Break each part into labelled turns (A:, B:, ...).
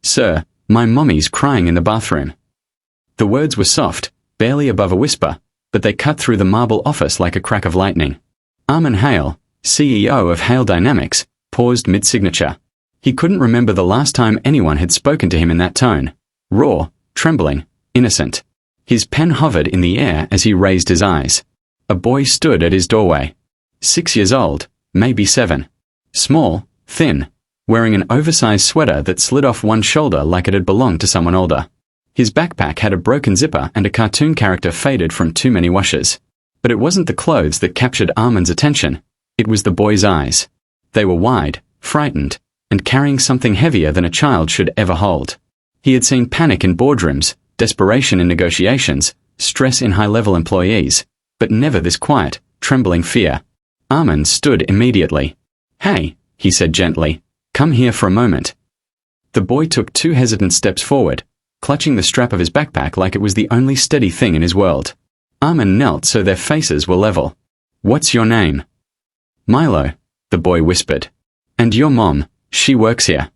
A: "Sir, my mommy's crying in the bathroom." The words were soft, barely above a whisper, but they cut through the marble office like a crack of lightning. Armin Hale, CEO of Hale Dynamics, paused mid-signature. He couldn't remember the last time anyone had spoken to him in that tone. Raw, trembling, innocent. His pen hovered in the air as he raised his eyes. A boy stood at his doorway. 6 years old, maybe 7. Small, thin, wearing an oversized sweater that slid off one shoulder like it had belonged to someone older. His backpack had a broken zipper and a cartoon character faded from too many washes. But it wasn't the clothes that captured Armin's attention. It was the boy's eyes. They were wide, frightened, and carrying something heavier than a child should ever hold. He had seen panic in boardrooms, desperation in negotiations, stress in high-level employees, but never this quiet, trembling fear. Armin stood immediately. "Hey," he said gently, "come here for a moment." The boy took 2 hesitant steps forward, clutching the strap of his backpack like it was the only steady thing in his world. Armin knelt so their faces were level. "What's your name?" "Milo," the boy whispered. "And your mom, she works here?"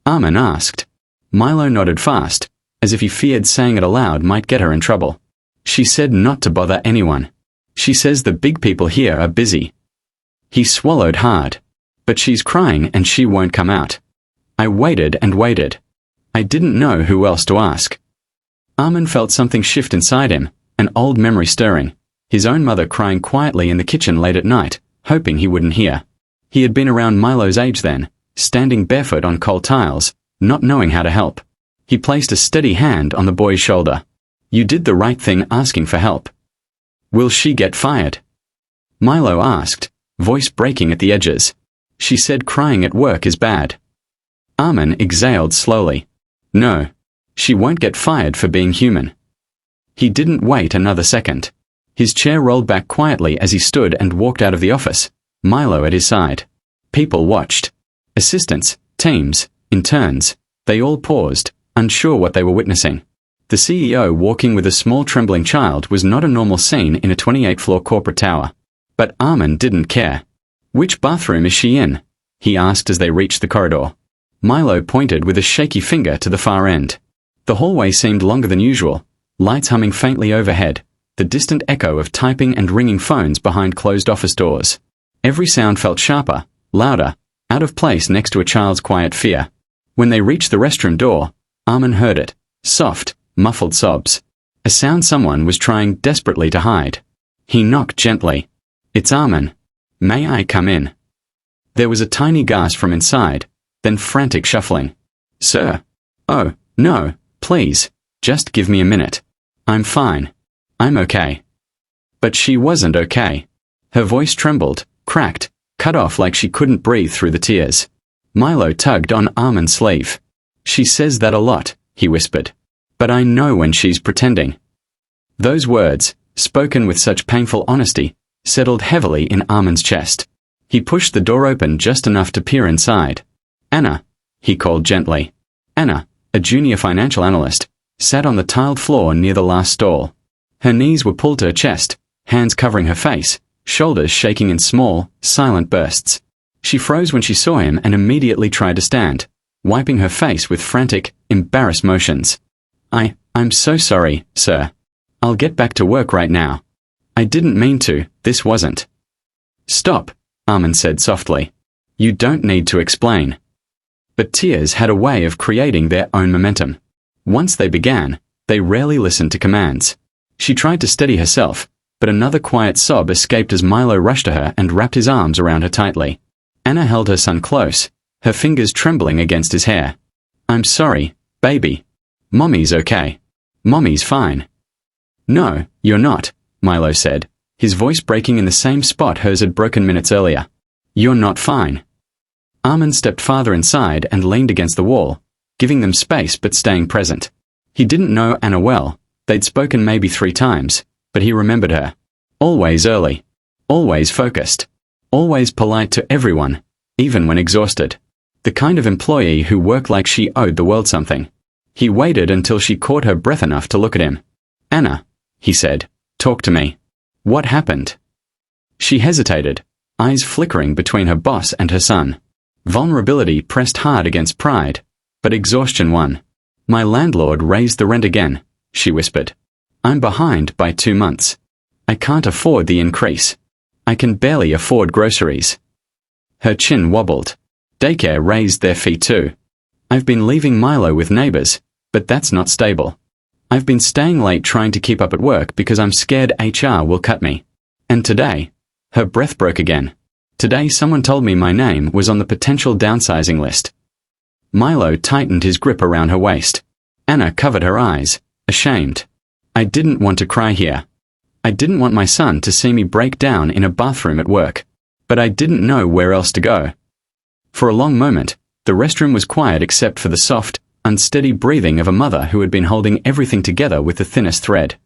A: Armin asked. Milo nodded fast, as if he feared saying it aloud might get her in trouble. "She said not to bother anyone. She says the big people here are busy." He swallowed hard. "But she's crying and she won't come out." I waited and waited. I didn't know who else to ask. Armin felt something shift inside him, an old memory stirring, his own mother crying quietly in the kitchen late at night, hoping he wouldn't hear. He had been around Milo's age then, standing barefoot on cold tiles, not knowing how to help. He placed a steady hand on the boy's shoulder. "You did the right thing asking for help." "Will she get fired?" Milo asked, voice breaking at the edges. "She said crying at work is bad." Armin exhaled slowly. "No. She won't get fired for being human." He didn't wait another second. His chair rolled back quietly as he stood and walked out of the office, Milo at his side. People watched. Assistants, teams, interns, they all paused, unsure what they were witnessing. The CEO walking with a small trembling child was not a normal scene in a 28-floor corporate tower. But Armin didn't care. "Which bathroom is she in?" he asked as they reached the corridor. Milo pointed with a shaky finger to the far end. The hallway seemed longer than usual, lights humming faintly overhead, the distant echo of typing and ringing phones behind closed office doors. Every sound felt sharper, louder, out of place next to a child's quiet fear. When they reached the restroom door, Armin heard it, soft, muffled sobs. A sound someone was trying desperately to hide. He knocked gently. "It's Armin. May I come in?" There was a tiny gasp from inside, then frantic shuffling. "Sir." "Oh, no, please, just give me a minute. I'm fine. I'm okay." But she wasn't okay. Her voice trembled, cracked, cut off like she couldn't breathe through the tears. Milo tugged on Armin's sleeve. "She says that a lot," he whispered. "But I know when she's pretending." Those words, spoken with such painful honesty, settled heavily in Armin's chest. He pushed the door open just enough to peer inside. "Anna," he called gently. Anna, a junior financial analyst, sat on the tiled floor near the last stall. Her knees were pulled to her chest, hands covering her face, shoulders shaking in small, silent bursts. She froze when she saw him and immediately tried to stand, wiping her face with frantic, embarrassed motions. I'm so sorry, sir. I'll get back to work right now. I didn't mean to, this wasn't." "Stop," Armin said softly. "You don't need to explain." But tears had a way of creating their own momentum. Once they began, they rarely listened to commands. She tried to steady herself, but another quiet sob escaped as Milo rushed to her and wrapped his arms around her tightly. Anna held her son close, her fingers trembling against his hair. "I'm sorry, baby. Mommy's okay. Mommy's fine." "No, you're not," Milo said, his voice breaking in the same spot hers had broken minutes earlier. "You're not fine." Armin stepped farther inside and leaned against the wall, giving them space but staying present. He didn't know Anna well, they'd spoken maybe 3 times, but he remembered her. Always early. Always focused. Always polite to everyone, even when exhausted. The kind of employee who worked like she owed the world something. He waited until she caught her breath enough to look at him. "Anna," he said, "talk to me. What happened?" She hesitated, eyes flickering between her boss and her son. Vulnerability pressed hard against pride. But exhaustion won. My landlord raised the rent again, she whispered. I'm behind by 2 months. I can't afford the increase. I can barely afford groceries. Her chin wobbled. Daycare raised their fee too. I've been leaving Milo with neighbors, but that's not stable. I've been staying late trying to keep up at work because I'm scared HR will cut me. And today, her breath broke again. Today someone told me my name was on the potential downsizing list. Milo tightened his grip around her waist. Anna covered her eyes, ashamed. I didn't want to cry here. I didn't want my son to see me break down in a bathroom at work. But I didn't know where else to go. For a long moment, the restroom was quiet except for the soft, unsteady breathing of a mother who had been holding everything together with the thinnest thread.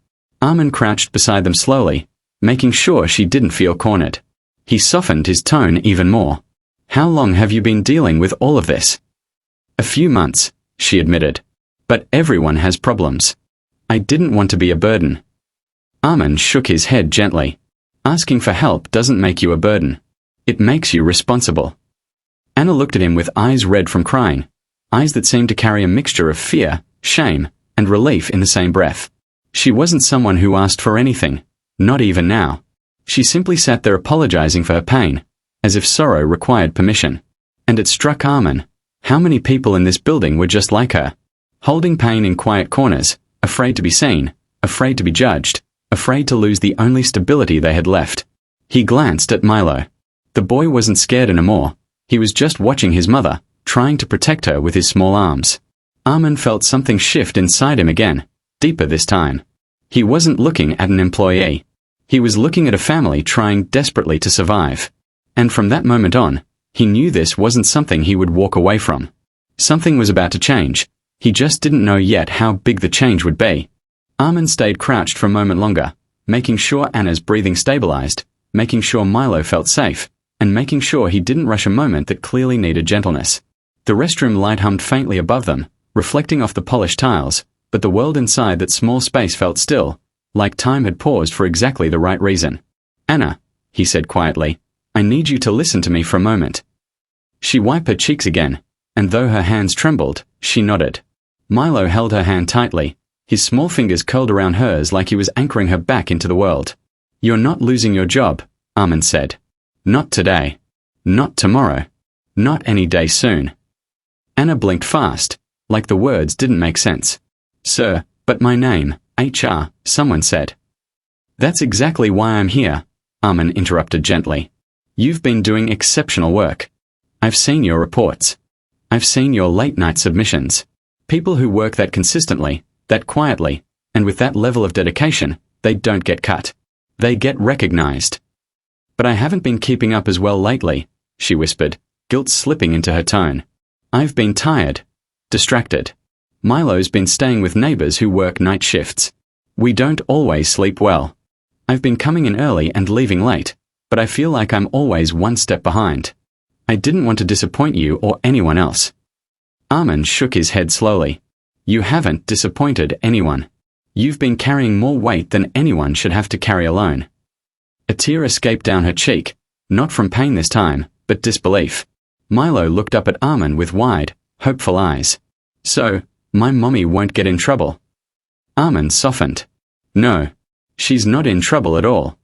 A: Armin crouched beside them slowly, making sure she didn't feel cornered. He softened his tone even more. How long have you been dealing with all of this? A few months, she admitted. But everyone has problems. I didn't want to be a burden. Armin shook his head gently. Asking for help doesn't make you a burden. It makes you responsible. Anna looked at him with eyes red from crying, eyes that seemed to carry a mixture of fear, shame, and relief in the same breath. She wasn't someone who asked for anything, not even now. She simply sat there apologizing for her pain, as if sorrow required permission. And it struck Armin, how many people in this building were just like her, holding pain in quiet corners, afraid to be seen, afraid to be judged, afraid to lose the only stability they had left. He glanced at Milo. The boy wasn't scared anymore. He was just watching his mother, trying to protect her with his small arms. Armin felt something shift inside him again, deeper this time. He wasn't looking at an employee. He was looking at a family trying desperately to survive. And from that moment on, he knew this wasn't something he would walk away from. Something was about to change. He just didn't know yet how big the change would be. Armin stayed crouched for a moment longer, making sure Anna's breathing stabilized, making sure Milo felt safe, and making sure he didn't rush a moment that clearly needed gentleness. The restroom light hummed faintly above them, reflecting off the polished tiles, but the world inside that small space felt still, like time had paused for exactly the right reason. Anna, he said quietly, I need you to listen to me for a moment. She wiped her cheeks again, and though her hands trembled, she nodded. Milo held her hand tightly, his small fingers curled around hers like he was anchoring her back into the world. You're not losing your job, Armin said. Not today. Not tomorrow. Not any day soon. Anna blinked fast, like the words didn't make sense. Sir, but my name, HR, someone said. That's exactly why I'm here, Armin interrupted gently. You've been doing exceptional work. I've seen your reports. I've seen your late-night submissions. People who work that consistently, that quietly, and with that level of dedication, they don't get cut. They get recognized. But I haven't been keeping up as well lately, she whispered, guilt slipping into her tone. I've been tired. Distracted. Milo's been staying with neighbors who work night shifts. We don't always sleep well. I've been coming in early and leaving late, but I feel like I'm always one step behind. I didn't want to disappoint you or anyone else. Armin shook his head slowly. You haven't disappointed anyone. You've been carrying more weight than anyone should have to carry alone. A tear escaped down her cheek, not from pain this time, but disbelief. Milo looked up at Armin with wide, hopeful eyes. So, my mommy won't get in trouble. Armin softened. No, she's not in trouble at all.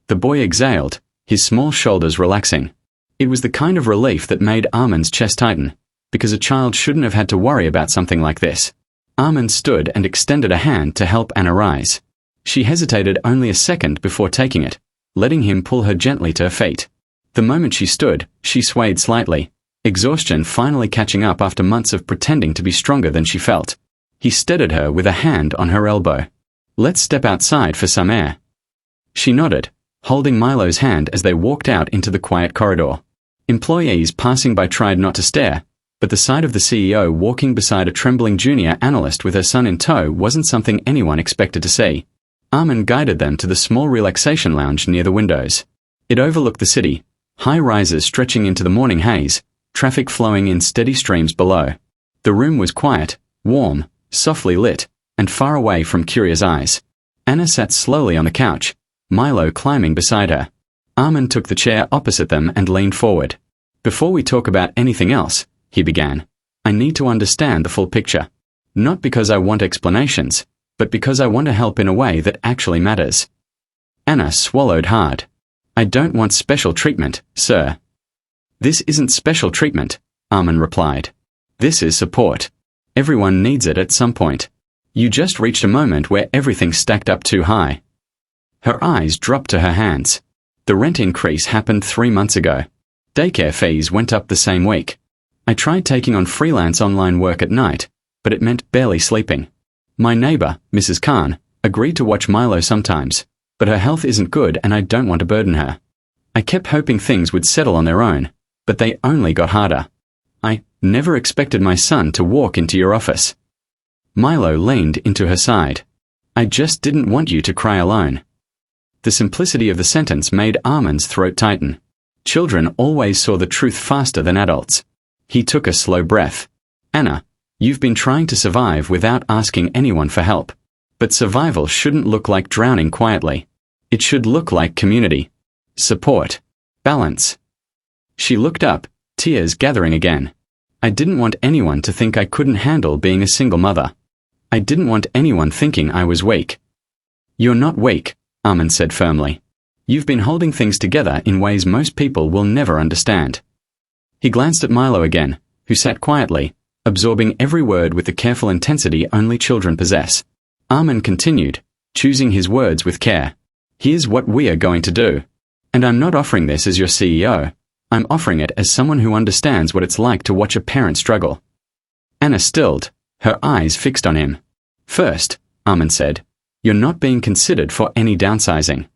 A: The boy exhaled, his small shoulders relaxing. It was the kind of relief that made Armin's chest tighten, because a child shouldn't have had to worry about something like this. Armin stood and extended a hand to help Anna rise. She hesitated only a second before taking it, letting him pull her gently to her feet. The moment she stood, she swayed slightly, exhaustion finally catching up after months of pretending to be stronger than she felt. He steadied her with a hand on her elbow. Let's step outside for some air. She nodded, holding Milo's hand as they walked out into the quiet corridor. Employees passing by tried not to stare, but the sight of the CEO walking beside a trembling junior analyst with her son in tow wasn't something anyone expected to see. Armin guided them to the small relaxation lounge near the windows. It overlooked the city, high rises stretching into the morning haze, traffic flowing in steady streams below. The room was quiet, warm, softly lit, and far away from curious eyes. Anna sat slowly on the couch, Milo climbing beside her. Armin took the chair opposite them and leaned forward. Before we talk about anything else, he began, I need to understand the full picture. Not because I want explanations, but because I want to help in a way that actually matters. Anna swallowed hard. I don't want special treatment, sir. This isn't special treatment, Armin replied. This is support. Everyone needs it at some point. You just reached a moment where everything stacked up too high. Her eyes dropped to her hands. The rent increase happened 3 months ago. Daycare fees went up the same week. I tried taking on freelance online work at night, but it meant barely sleeping. My neighbor, Mrs. Khan, agreed to watch Milo sometimes, but her health isn't good and I don't want to burden her. I kept hoping things would settle on their own, but they only got harder. I never expected my son to walk into your office. Milo leaned into her side. I just didn't want you to cry alone. The simplicity of the sentence made Armin's throat tighten. Children always saw the truth faster than adults. He took a slow breath. Anna, you've been trying to survive without asking anyone for help. But survival shouldn't look like drowning quietly. It should look like community. Support. Balance. She looked up, tears gathering again. I didn't want anyone to think I couldn't handle being a single mother. I didn't want anyone thinking I was weak. You're not weak, Armin said firmly. You've been holding things together in ways most people will never understand. He glanced at Milo again, who sat quietly, absorbing every word with the careful intensity only children possess. Armin continued, choosing his words with care. Here's what we are going to do. And I'm not offering this as your CEO. I'm offering it as someone who understands what it's like to watch a parent struggle. Anna stilled, her eyes fixed on him. First, Armin said, you're not being considered for any downsizing.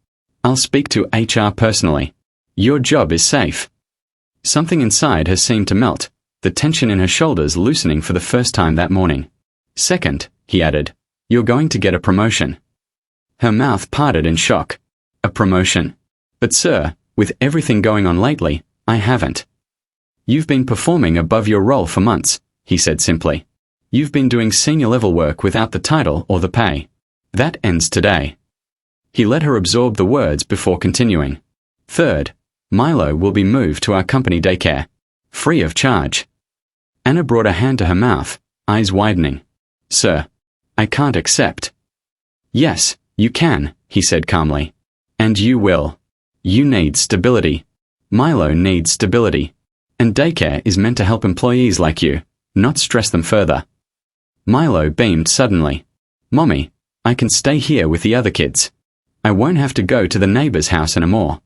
A: I'll speak to HR personally. Your job is safe. Something inside her seemed to melt, the tension in her shoulders loosening for the first time that morning. Second, he added, you're going to get a promotion. Her mouth parted in shock. A promotion? But sir, with everything going on lately, I haven't. You've been performing above your role for months, he said simply. You've been doing senior-level work without the title or the pay. That ends today. He let her absorb the words before continuing. Third, Milo will be moved to our company daycare. Free of charge. Anna brought a hand to her mouth, eyes widening. Sir, I can't accept. Yes, you can, he said calmly. And you will. You need stability. Milo needs stability. And daycare is meant to help employees like you, not stress them further. Milo beamed suddenly. Mommy, I can stay here with the other kids. I won't have to go to the neighbor's house anymore.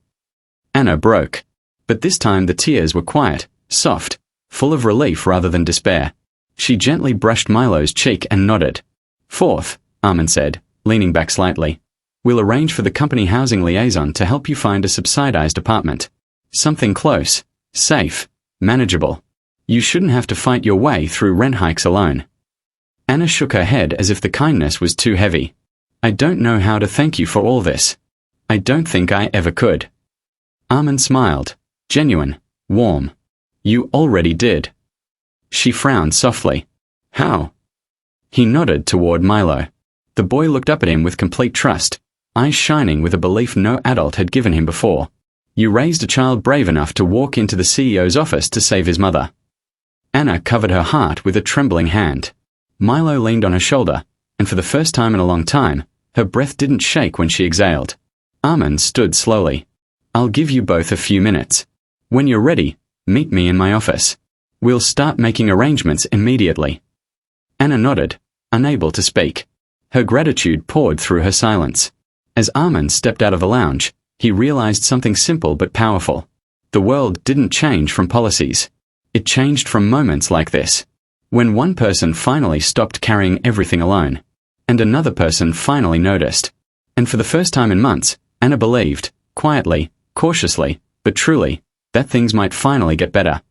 A: Anna broke. But this time the tears were quiet, soft, full of relief rather than despair. She gently brushed Milo's cheek and nodded. Fourth, Armin said, leaning back slightly. We'll arrange for the company housing liaison to help you find a subsidized apartment. Something close, safe, manageable. You shouldn't have to fight your way through rent hikes alone. Anna shook her head as if the kindness was too heavy. I don't know how to thank you for all this. I don't think I ever could. Armin smiled, genuine, warm. You already did. She frowned softly. How? He nodded toward Milo. The boy looked up at him with complete trust, eyes shining with a belief no adult had given him before. You raised a child brave enough to walk into the CEO's office to save his mother. Anna covered her heart with a trembling hand. Milo leaned on her shoulder, and for the first time in a long time, her breath didn't shake when she exhaled. Armin stood slowly. I'll give you both a few minutes. When you're ready, meet me in my office. We'll start making arrangements immediately. Anna nodded, unable to speak. Her gratitude poured through her silence. As Armin stepped out of the lounge, he realized something simple but powerful. The world didn't change from policies. It changed from moments like this. When one person finally stopped carrying everything alone, and another person finally noticed. And for the first time in months, Anna believed, quietly, cautiously, but truly, that things might finally get better.